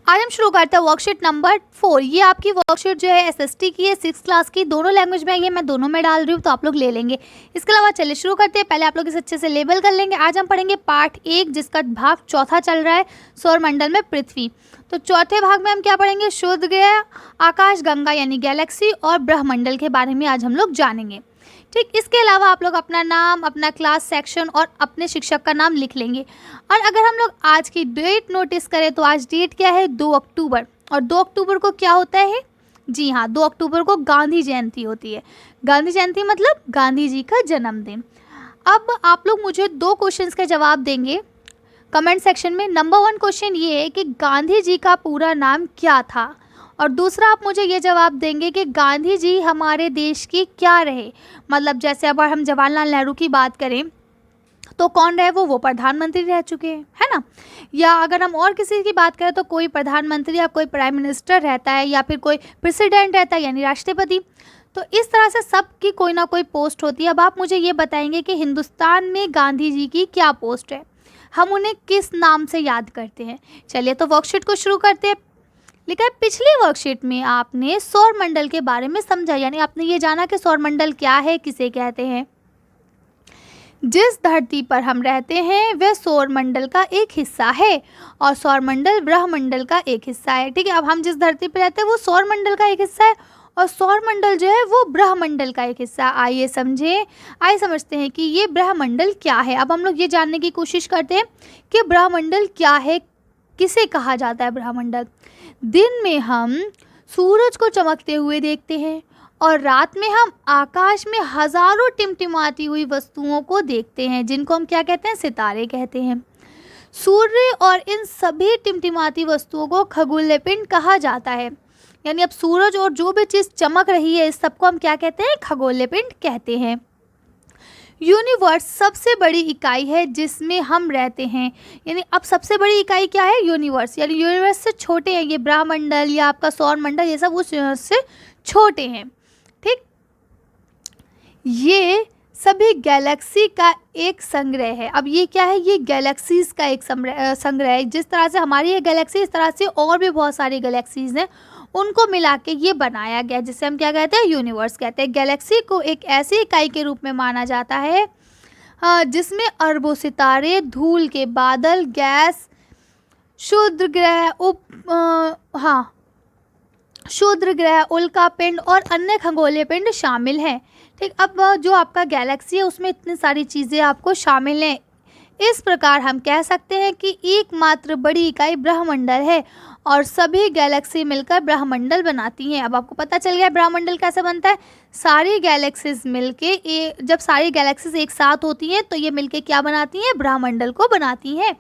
आज हम शुरू करते हैं वर्कशीट नंबर 4। ये आपकी वर्कशीट जो है एसएसटी की है, 6 क्लास की, दोनों लैंग्वेज में है। ये मैं दोनों में डाल रही हूँ, तो आप लोग ले लेंगे। इसके अलावा चलिए शुरू करते हैं। पहले आप लोग इसे अच्छे से लेबल कर लेंगे। आज हम पढ़ेंगे पार्ट 1, जिसका भाग चौथा चल रहा है, सौरमंडल में पृथ्वी। तो चौथे भाग में हम क्या पढ़ेंगे? शुद्ध ग्रह, आकाश गंगा यानी गैलेक्सी और ब्रह्मंडल के बारे में आज हम लोग जानेंगे। ठीक, इसके अलावा आप लोग अपना नाम, अपना क्लास, सेक्शन और अपने शिक्षक का नाम लिख लेंगे। और अगर हम लोग आज की डेट नोटिस करें तो आज डेट क्या है? 2 अक्टूबर। और 2 अक्टूबर को क्या होता है? जी हाँ, 2 अक्टूबर को गांधी जयंती होती है। गांधी जयंती मतलब गांधी जी का जन्मदिन। अब आप लोग मुझे 2 क्वेश्चंस के जवाब देंगे कमेंट सेक्शन में। नंबर 1 क्वेश्चन ये है कि गांधी जी का पूरा नाम क्या था, और दूसरा आप मुझे ये जवाब देंगे कि गांधी जी हमारे देश की क्या रहे। मतलब जैसे अब हम जवाहरलाल नेहरू की बात करें तो कौन रहे? वो प्रधानमंत्री रह चुके हैं, है ना। या अगर हम और किसी की बात करें तो कोई प्रधानमंत्री या कोई प्राइम मिनिस्टर रहता है, या फिर कोई प्रेसिडेंट रहता है यानी राष्ट्रपति। तो इस तरह से सबकी कोई ना कोई पोस्ट होती है। अब आप मुझे ये बताएंगे कि हिंदुस्तान में गांधी जी की क्या पोस्ट है, हम उन्हें किस नाम से याद करते हैं। चलिए तो वर्कशीट को शुरू करते हैं। लिखा है, पिछली वर्कशीट में आपने सौरमंडल के बारे में समझा, यानी आपने ये जाना कि सौरमंडल क्या है, किसे कहते हैं। जिस धरती पर हम रहते हैं वह सौरमंडल का एक हिस्सा है, और सौरमंडल ब्रह्मंडल का एक हिस्सा है। ठीक है, अब हम जिस धरती पर रहते हैं वो सौरमंडल का एक हिस्सा है, और सौरमंडल जो है वो ब्रह्मंडल का एक हिस्सा। आइए समझते हैं कि ये ब्रह्मंडल क्या है। अब हम लोग ये जानने की कोशिश करते हैं कि ब्रह्मंडल क्या है, किसे कहा जाता है ब्रह्मंडल। दिन में हम सूरज को चमकते हुए देखते हैं, और रात में हम आकाश में हजारों टिमटिमाती हुई वस्तुओं को देखते हैं, जिनको हम क्या कहते हैं? सितारे कहते हैं। सूर्य और इन सभी टिमटिमाती वस्तुओं को खगोलीय पिंड कहा जाता है। यानी अब सूरज और जो भी चीज़ चमक रही है, इस सबको हम क्या कहते हैं? खगोलीय पिंड कहते हैं। यूनिवर्स सबसे बड़ी इकाई है जिसमें हम रहते हैं। यानी अब सबसे बड़ी इकाई क्या है? यूनिवर्स। यानी यूनिवर्स से छोटे हैं ये ब्रह्मंडल या आपका सौरमंडल, ये सब उस यूनिवर्स से छोटे हैं। ठीक, ये सभी गैलेक्सी का एक संग्रह है। अब ये क्या है? ये गैलेक्सीज का एक संग्रह है। जिस तरह से हमारी ये गैलेक्सी, इस तरह से और भी बहुत सारी गैलेक्सीज हैं, उनको मिला के ये बनाया गया, जिसे हम क्या कहते हैं? यूनिवर्स कहते हैं। गैलेक्सी को एक ऐसी इकाई के रूप में माना जाता है जिसमें अरबों सितारे, धूल के बादल, गैस, क्षुद्र ग्रह, उल्का पिंड और अन्य खगोलीय पिंड शामिल हैं। ठीक, अब जो आपका गैलेक्सी है उसमें इतनी सारी चीज़ें आपको शामिल हैं। इस प्रकार हम कह सकते हैं कि एकमात्र बड़ी इकाई ब्रह्मंडल है, और सभी गैलेक्सी मिलकर ब्रह्मंडल बनाती हैं। अब आपको पता चल गया ब्रह्मंडल कैसे बनता है। सारी गैलेक्सीज मिलके जब सारी गैलेक्सीज एक साथ होती हैं तो ये मिलके क्या बनाती हैं? ब्रह्मंडल को बनाती हैं।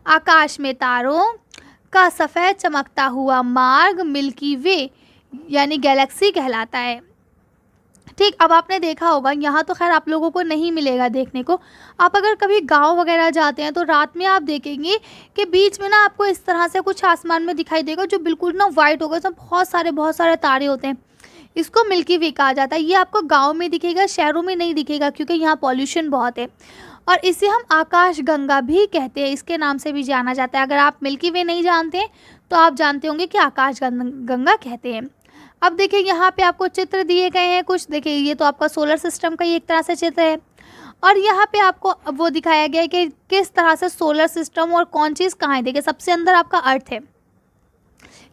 आकाश में तारों का सफ़ेद चमकता हुआ मार्ग मिल्की वे यानी गैलेक्सी कहलाता है। ठीक, अब आपने देखा होगा, यहाँ तो खैर आप लोगों को नहीं मिलेगा देखने को। आप अगर कभी गांव वगैरह जाते हैं तो रात में आप देखेंगे कि बीच में ना आपको इस तरह से कुछ आसमान में दिखाई देगा जो बिल्कुल ना वाइट होगा, इसमें बहुत सारे तारे होते हैं। इसको मिल्की वे कहा जाता है। ये आपको गाँव में दिखेगा, शहरों में नहीं दिखेगा, क्योंकि यहाँ पॉल्यूशन बहुत है। और इसे हम आकाश गंगा भी कहते हैं, इसके नाम से भी जाना जाता है। अगर आप मिल्की वे नहीं जानते तो आप जानते होंगे कि आकाश गंगा कहते हैं। अब देखिए यहाँ पे आपको चित्र दिए गए हैं कुछ। देखिए ये तो आपका सोलर सिस्टम का ही एक तरह से चित्र है, और यहाँ पे आपको वो दिखाया गया है कि किस तरह से सोलर सिस्टम और कौन चीज़ कहाँ है। देखिए सबसे अंदर आपका अर्थ है।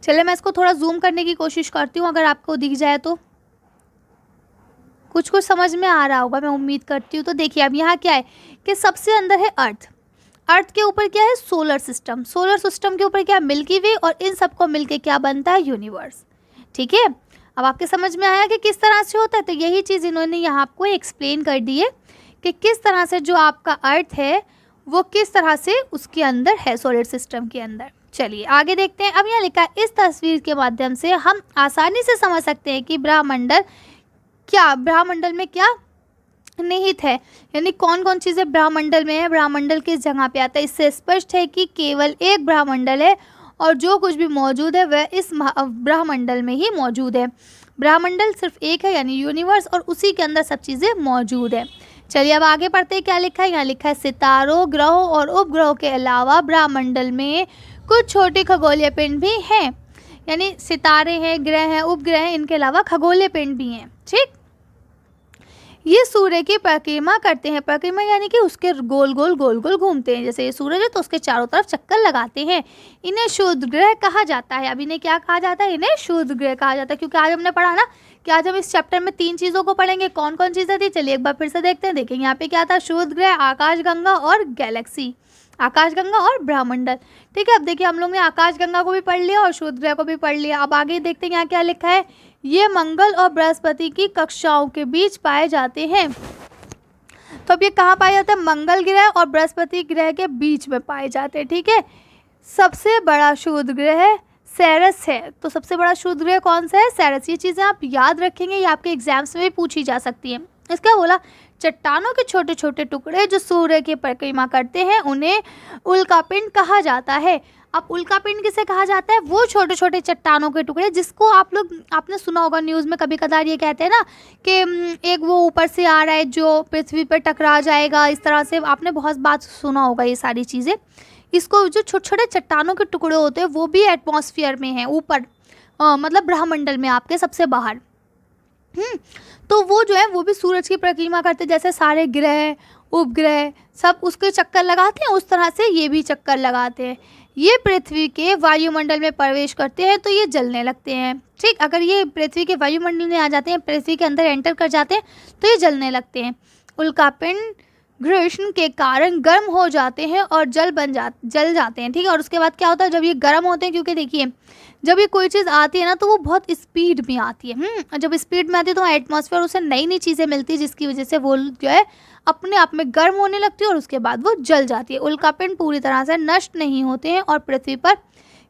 चलिए मैं इसको थोड़ा जूम करने की कोशिश करती हूँ, अगर आपको दिख जाए तो। कुछ समझ में आ रहा होगा, मैं उम्मीद करती हूँ। तो देखिए अब यहाँ क्या है कि सबसे अंदर है अर्थ। अर्थ के ऊपर क्या है? Solar system. सोलर सिस्टम के ऊपर क्या है? मिल्की वे, और इन सबको मिलके क्या बनता है? यूनिवर्स। ठीक है, अब आपके समझ में आया कि किस तरह से होता है। तो यही चीज़ इन्होंने यहाँ आपको एक्सप्लेन कर दी है कि किस तरह से जो आपका अर्थ है वो किस तरह से उसके अंदर है, सोलर सिस्टम के अंदर। चलिए आगे देखते हैं। अब यहाँ लिखा है, इस तस्वीर के माध्यम से हम आसानी से समझ सकते हैं कि ब्रह्मंडल में क्या निहित है, यानी कौन कौन चीज़ें ब्रह्मंडल में है, ब्रह्मंडल किस जगह पे आता है। इससे स्पष्ट है कि केवल एक ब्रह्मंडल है, और जो कुछ भी मौजूद है वह इस ब्रह्मंडल में ही मौजूद है। ब्रह्मंडल सिर्फ एक है यानी यूनिवर्स, और उसी के अंदर सब चीज़ें मौजूद है। चलिए अब आगे पढ़ते हैं। क्या लिखा है? यहाँ लिखा है, सितारों, ग्रहों और उपग्रहों के अलावा ब्रह्मंडल में कुछ छोटे खगोलीय पिंड भी हैं, यानी सितारे हैं, ग्रह हैं, उपग्रह हैं, इनके अलावा खगोलीय पिंड भी हैं। ठीक, ये सूर्य की परिक्रमा करते हैं। परिक्रमा यानी कि उसके गोल गोल गोल गोल घूमते हैं। जैसे ये सूरज है तो उसके चारों तरफ चक्कर लगाते हैं। इन्हें क्षुद्र ग्रह कहा जाता है। अब इन्हें क्या कहा जाता है? इन्हें क्षुद्र ग्रह कहा जाता है। क्योंकि आज हमने पढ़ा ना कि आज हम इस चैप्टर में 3 चीज़ों को पढ़ेंगे। कौन कौन चीज़ें थी? चलिए एक बार फिर से देखते हैं। देखेंगे यहाँ पे क्या था? क्षुद्र ग्रह, आकाशगंगा और गैलेक्सी, आकाशगंगा और ब्रह्मंडल। ठीक है, अब देखिए हम लोग ने आकाशगंगा को भी पढ़ लिया और क्षुद्र ग्रह को भी पढ़ लिया। अब आगे देखते हैं यहाँ क्या लिखा है। ये मंगल और बृहस्पति की कक्षाओं के बीच पाए जाते हैं। तो अब ये कहाँ पाए जाते हैं? मंगल ग्रह और बृहस्पति ग्रह के बीच में पाए जाते हैं। ठीक है, सबसे बड़ा क्षुद्र ग्रह सेरस है। तो सबसे बड़ा क्षुद्र ग्रह कौन सा है? सेरस। ये चीज़ें आप याद रखेंगे, ये आपके एग्जाम्स में भी पूछी जा सकती है। इसका बोला चट्टानों के छोटे छोटे टुकड़े जो सूर्य की परिक्रमा करते हैं उन्हें उल्कापिंड कहा जाता है। अब उल्कापिंड किसे कहा जाता है? वो छोटे छोटे चट्टानों के टुकड़े जिसको आपने सुना होगा न्यूज़ में कभी कदार, ये कहते हैं ना कि एक वो ऊपर से आ रहा है जो पृथ्वी पर टकरा जाएगा, इस तरह से आपने बहुत बात सुना होगा ये सारी चीज़ें। इसको जो छोटे छोटे चट्टानों के टुकड़े होते हैं वो भी एटमॉस्फेयर में हैं, ऊपर मतलब ब्रह्मंडल में आपके सबसे बाहर। तो वो जो है वो भी सूरज की परिक्रमा करते हैं। जैसे सारे ग्रह उपग्रह सब उसके चक्कर लगाते हैं, उस तरह से ये भी चक्कर लगाते हैं। ये पृथ्वी के वायुमंडल में प्रवेश करते हैं तो ये जलने लगते हैं। ठीक, अगर ये पृथ्वी के वायुमंडल में आ जाते हैं, पृथ्वी के अंदर एंटर कर जाते हैं तो ये जलने लगते हैं। उल्कापिंड घर्षण के कारण गर्म हो जाते हैं और जल जाते हैं। ठीक है, और उसके बाद क्या होता है? जब ये गर्म होते हैं, क्योंकि देखिए जब ये कोई चीज़ आती है ना तो वो बहुत स्पीड में आती है। जब स्पीड में आती है तो एटमॉस्फेयर उसे नई नई चीज़ें मिलती है जिसकी वजह से वो जो है अपने आप में गर्म होने लगती है और उसके बाद वो जल जाती है। उल्कापिंड पूरी तरह से नष्ट नहीं होते हैं और पृथ्वी पर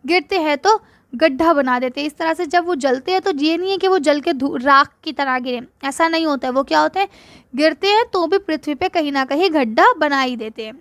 गिरते हैं तो गड्ढा बना देते हैं। इस तरह से जब वो जलते हैं तो ये नहीं है कि वो जल के राख की तरह गिरे, ऐसा नहीं होता है। वो क्या होते हैं? गिरते हैं तो भी पृथ्वी पे कहीं ना कहीं गड्ढा बना ही देते हैं।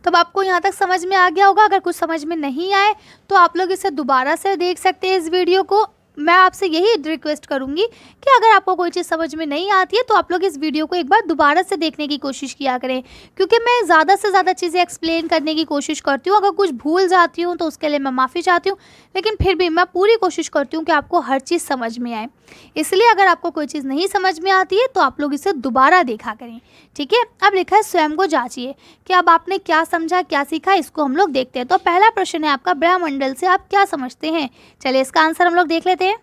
तो अब आपको यहाँ तक समझ में आ गया होगा। अगर कुछ समझ में नहीं आए तो आप लोग इसे दोबारा से देख सकते हैं इस वीडियो को। मैं आपसे यही रिक्वेस्ट करूंगी कि अगर आपको कोई चीज़ समझ में नहीं आती है तो आप लोग इस वीडियो को एक बार दोबारा से देखने की कोशिश किया करें, क्योंकि मैं ज़्यादा से ज़्यादा चीज़ें एक्सप्लेन करने की कोशिश करती हूँ। अगर कुछ भूल जाती हूँ तो उसके लिए मैं माफ़ी चाहती हूँ, लेकिन फिर भी मैं पूरी कोशिश करती हूँ कि आपको हर चीज़ समझ में आए। इसलिए अगर आपको कोई चीज़ नहीं समझ में आती है तो आप लोग इसे दोबारा देखा करें। ठीक है, अब लिखा है स्वयं को जांचिए कि अब आपने क्या समझा, क्या सीखा, इसको हम लोग देखते हैं। तो पहला प्रश्न है आपका, ब्रह्मंडल से आप क्या समझते हैं? चलिए इसका आंसर हम लोग देख लेते हैं।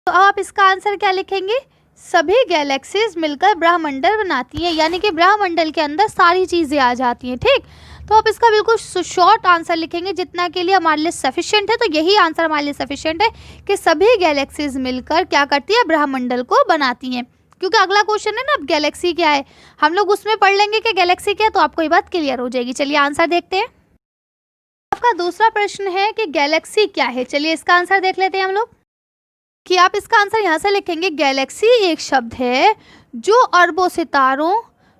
तो आप इसका आंसर क्या लिखेंगे? सभी गैलेक्सीज मिलकर ब्रह्मंडल बनाती हैं, यानी कि ब्रह्मंडल के अंदर सारी चीज़ें आ जाती हैं। ठीक, तो आप इसका बिल्कुल शॉर्ट आंसर लिखेंगे जितना के लिए हमारे लिए सफिशिएंट है। तो यही आंसर हमारे लिए सफिशिएंट है कि सभी गैलेक्सीज मिलकर क्या करती है? ब्रह्मंडल को बनाती हैं। क्योंकि अगला क्वेश्चन है ना, अब गैलेक्सी क्या है, हम लोग उसमें पढ़ लेंगे कि गैलेक्सी क्या है, तो आपको ये बात क्लियर हो जाएगी। चलिए आंसर देखते हैं। आपका दूसरा प्रश्न है कि गैलेक्सी क्या है। चलिए इसका आंसर देख लेते हैं हम लोग कि आप इसका आंसर यहाँ से लिखेंगे। गैलेक्सी एक शब्द है जो अरबों सितारों,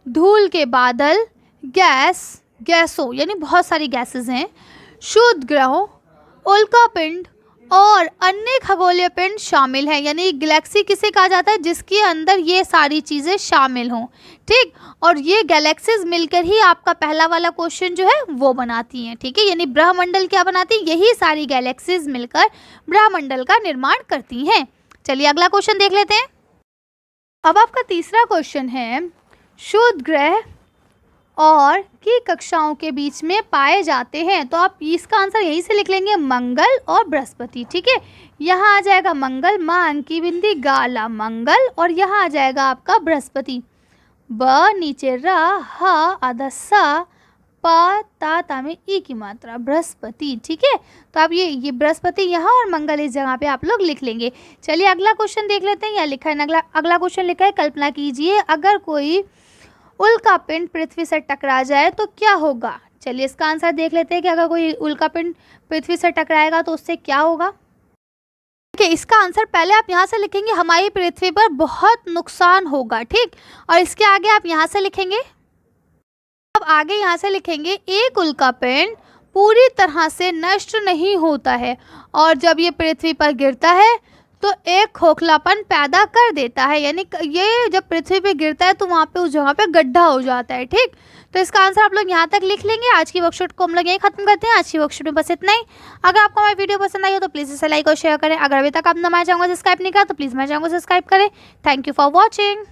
धूल के बादल, गैसों यानी बहुत सारी गैसेस हैं, क्षुद्र ग्रहों, उल्कापिंड और अन्य खगोलीय पिंड शामिल हैं। यानी गैलेक्सी किसे कहा जाता है? जिसके अंदर ये सारी चीज़ें शामिल हों। ठीक, और ये गैलेक्सीज मिलकर ही आपका पहला वाला क्वेश्चन जो है वो बनाती हैं। ठीक है, यानी ब्रह्मंडल क्या बनाती है? यही सारी गैलेक्सीज मिलकर ब्रह्मंडल का निर्माण करती हैं। चलिए अगला क्वेश्चन देख लेते हैं। अब आपका तीसरा क्वेश्चन है, क्षुद्र ग्रह और की कक्षाओं के बीच में पाए जाते हैं। तो आप इसका आंसर यहीं से लिख लेंगे, मंगल और बृहस्पति। ठीक है, यहाँ आ जाएगा मंगल, माँ अंकी बिंदी गाला मंगल, और यहाँ आ जाएगा आपका बृहस्पति, ब नीचे र ह आधा सा प ता में ई की मात्रा, बृहस्पति। ठीक है, तो आप ये बृहस्पति यहाँ और मंगल इस जगह पे आप लोग लिख लेंगे। चलिए अगला क्वेश्चन देख लेते हैं। यहाँ लिखा है अगला क्वेश्चन लिखा है, कल्पना कीजिए अगर कोई उल्कापिंड पृथ्वी से टकरा जाए तो क्या होगा। चलिए इसका आंसर देख लेते हैं कि अगर कोई उल्कापिंड पृथ्वी से टकराएगा तो उससे क्या होगा। ठीक है, इसका आंसर पहले आप यहाँ से लिखेंगे, हमारी पृथ्वी पर बहुत नुकसान होगा। ठीक, और इसके आगे आप यहाँ से लिखेंगे, अब आगे यहाँ से लिखेंगे, एक उल्कापिंड पूरी तरह से नष्ट नहीं होता है और जब ये पृथ्वी पर गिरता है तो एक खोखलापन पैदा कर देता है, यानी ये जब पृथ्वी पे गिरता है तो वहाँ पे उस जगह पे गड्ढा हो जाता है। ठीक, तो इसका आंसर आप लोग यहाँ तक लिख लेंगे। आज की वर्कशीट को हम लोग यहीं खत्म करते हैं। आज की वर्कशीट में बस इतना ही। अगर आपको हमारी वीडियो पसंद आई हो तो प्लीज़ इसे लाइक और शेयर करें। अगर अभी तक आपने हमारे चैनल को सब्सक्राइब नहीं किया तो प्लीज़ हमारे चैनल को सब्सक्राइब करें। Thank you for watching.